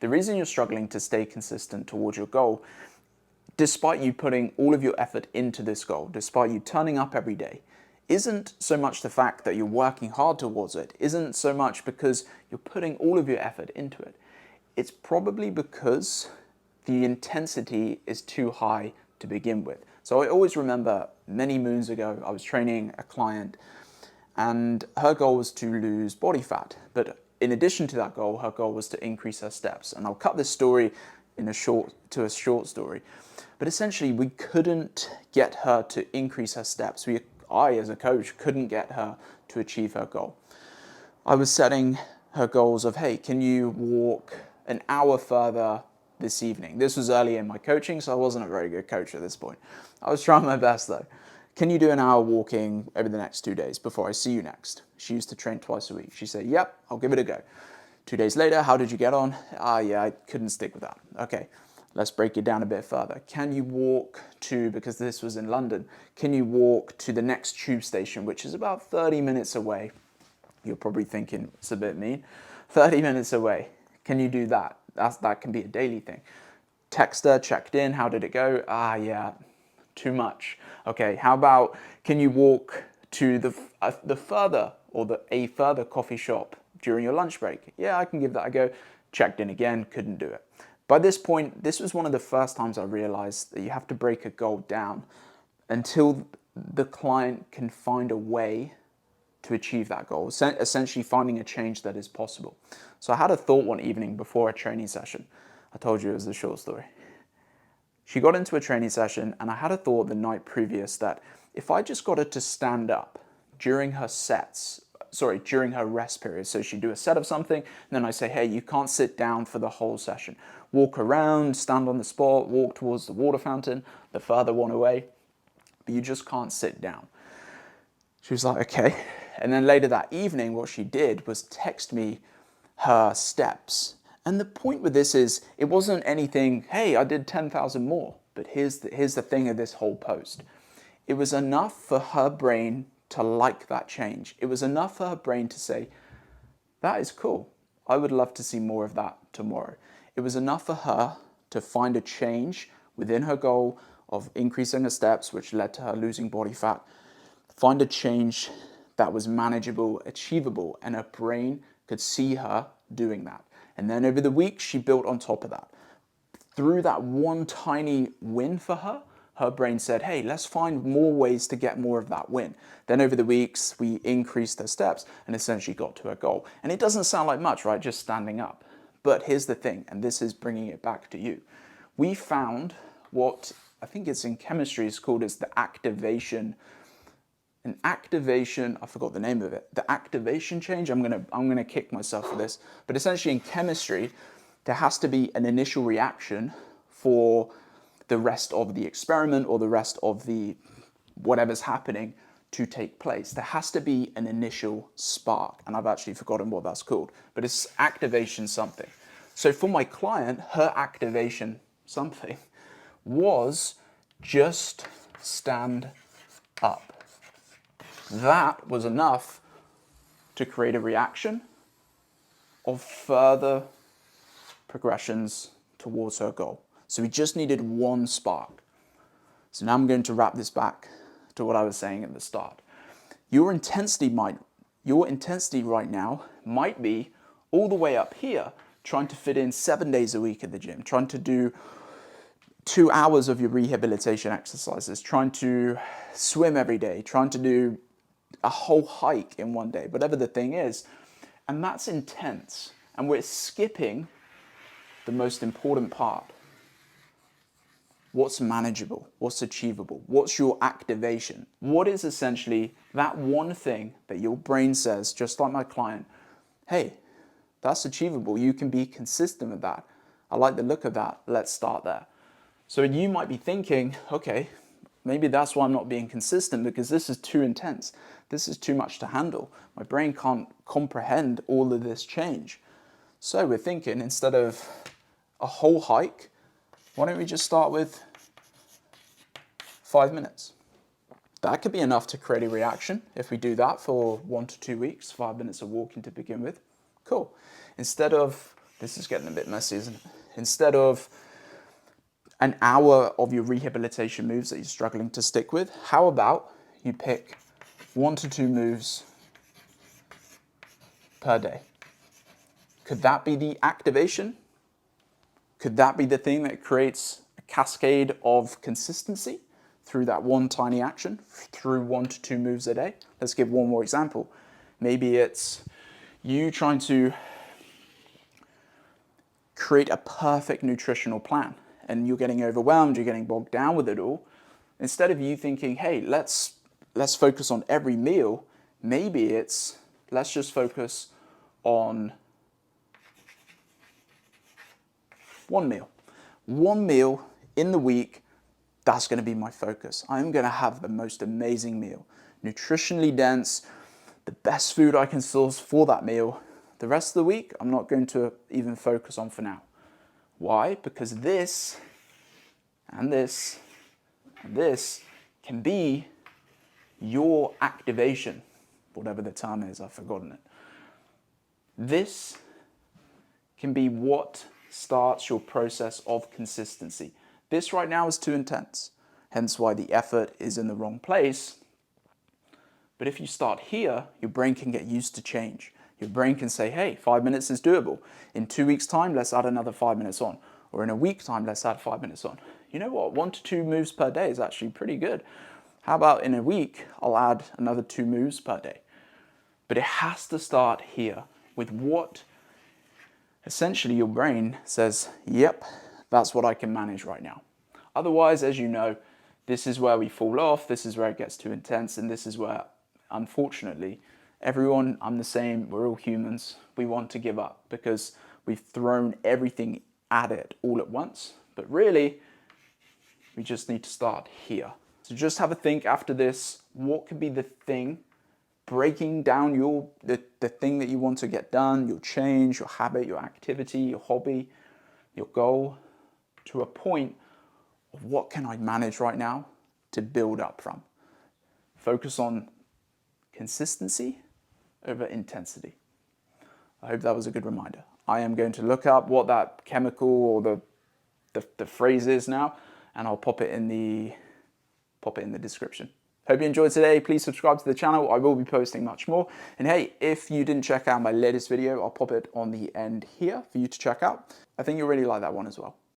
The reason you're struggling to stay consistent towards your goal, despite you putting all of your effort into this goal, despite you turning up every day, isn't so much the fact that you're working hard towards it, isn't so much because you're putting all of your effort into it. It's probably because the intensity is too high to begin with. So I always remember many moons ago, I was training a client and her goal was to lose body fat. But in addition to that goal, her goal was to increase her steps. And I'll cut this story to a short story. But essentially, we couldn't get her to increase her steps. I, as a coach, couldn't get her to achieve her goal. I was setting her goals of, hey, can you walk an hour further this evening? This was early in my coaching, so I wasn't a very good coach at this point. I was trying my best though. Can you do an hour walking over the next 2 days before I see you next? She used to train twice a week. She said, yep, I'll give it a go. 2 days later, how did you get on? Yeah, I couldn't stick with that. Okay, let's break it down a bit further. Can you walk to, because this was in London, can you walk to the next tube station, which is about 30 minutes away? You're probably thinking it's a bit mean. 30 minutes away. Can you do that? That can be a daily thing. Text her, checked in, how did it go? Yeah, too much. Okay, how about, can you walk to the further or a further coffee shop during your lunch break? Yeah, I can give that a go. Checked in again, couldn't do it. By this point, this was one of the first times I realized that you have to break a goal down until the client can find a way to achieve that goal, essentially finding a change that is possible. So I had a thought one evening before a training session. I told you it was a short story. She got into a training session and I had a thought the night previous that if I just got her to stand up during her during her rest period, so she'd do a set of something, and then I say, hey, you can't sit down for the whole session. Walk around, stand on the spot, walk towards the water fountain, the further one away, but you just can't sit down. She was like, okay. And then later that evening, what she did was text me her steps. And the point with this is, it wasn't anything, hey, I did 10,000 more. But here's the thing of this whole post. It was enough for her brain to like that change. It was enough for her brain to say, that is cool. I would love to see more of that tomorrow. It was enough for her to find a change within her goal of increasing her steps, which led to her losing body fat. Find a change that was manageable, achievable, and her brain could see her doing that. And then over the week, she built on top of that. Through that one tiny win for her, her brain said, hey, let's find more ways to get more of that win. Then over the weeks, we increased her steps and essentially got to her goal. And it doesn't sound like much, right? Just standing up. But here's the thing, and this is bringing it back to you. We found what I think it's in chemistry is called as the activation. I forgot the name of it. The activation change. I'm gonna kick myself for this. But essentially in chemistry, there has to be an initial reaction for the rest of the experiment or the rest of the whatever's happening to take place. There has to be an initial spark, and I've actually forgotten what that's called, but it's activation something. So for my client, her activation something was just stand up. That was enough to create a reaction of further progressions towards her goal. So we just needed one spark. So now I'm going to wrap this back to what I was saying at the start. Your intensity right now might be all the way up here, trying to fit in 7 days a week at the gym, trying to do 2 hours of your rehabilitation exercises, trying to swim every day, trying to do a whole hike in one day, whatever the thing is. And that's intense. And we're skipping the most important part. What's manageable? What's achievable? What's your activation? What is essentially that one thing that your brain says, just like my client, hey, that's achievable. You can be consistent with that. I like the look of that. Let's start there. So you might be thinking, okay, maybe that's why I'm not being consistent, because this is too intense. This is too much to handle. My brain can't comprehend all of this change. So we're thinking, instead of a whole hike, why don't we just start with 5 minutes? That could be enough to create a reaction. If we do that for 1 to 2 weeks, 5 minutes of walking to begin with, cool. Instead of this is getting a bit messy, isn't it? Instead of an hour of your rehabilitation moves that you're struggling to stick with, how about you pick 1 to 2 moves per day? Could that be the activation? Could that be the thing that creates a cascade of consistency through that one tiny action, through 1 to 2 moves a day? Let's give one more example. Maybe it's you trying to create a perfect nutritional plan and you're getting overwhelmed, you're getting bogged down with it all. Instead of you thinking, hey, let's focus on every meal, maybe it's let's just focus on one meal. One meal in the week, that's going to be my focus. I'm going to have the most amazing meal, nutritionally dense, the best food I can source for that meal. The rest of the week, I'm not going to even focus on for now. Why? Because this and this and this can be your activation, whatever the term is, I've forgotten it. This can be what starts your process of consistency. This right now is too intense, hence why the effort is in the wrong place. But if you start here, your brain can get used to change. Your brain can say, hey, 5 minutes is doable. In 2 weeks' time, let's add another 5 minutes on. Or in a week's time, let's add 5 minutes on. You know what? 1 to 2 moves per day is actually pretty good. How about in a week, I'll add another 2 moves per day. But it has to start here with what essentially your brain says, yep, that's what I can manage right now. Otherwise, as you know, this is where we fall off, this is where it gets too intense, and this is where, unfortunately, everyone, I'm the same, we're all humans, we want to give up because we've thrown everything at it all at once. But really, we just need to start here. So just have a think after this, what could be the thing, breaking down the thing that you want to get done, your change, your habit, your activity, your hobby, your goal, to a point of what can I manage right now to build up from. Focus on consistency over intensity. I hope that was a good reminder. I am going to look up what that chemical or the phrase is now, and I'll pop it in the description. Hope you enjoyed today. Please subscribe to the channel. I will be posting much more. And hey, if you didn't check out my latest video, I'll pop it on the end here for you to check out. I think you'll really like that one as well.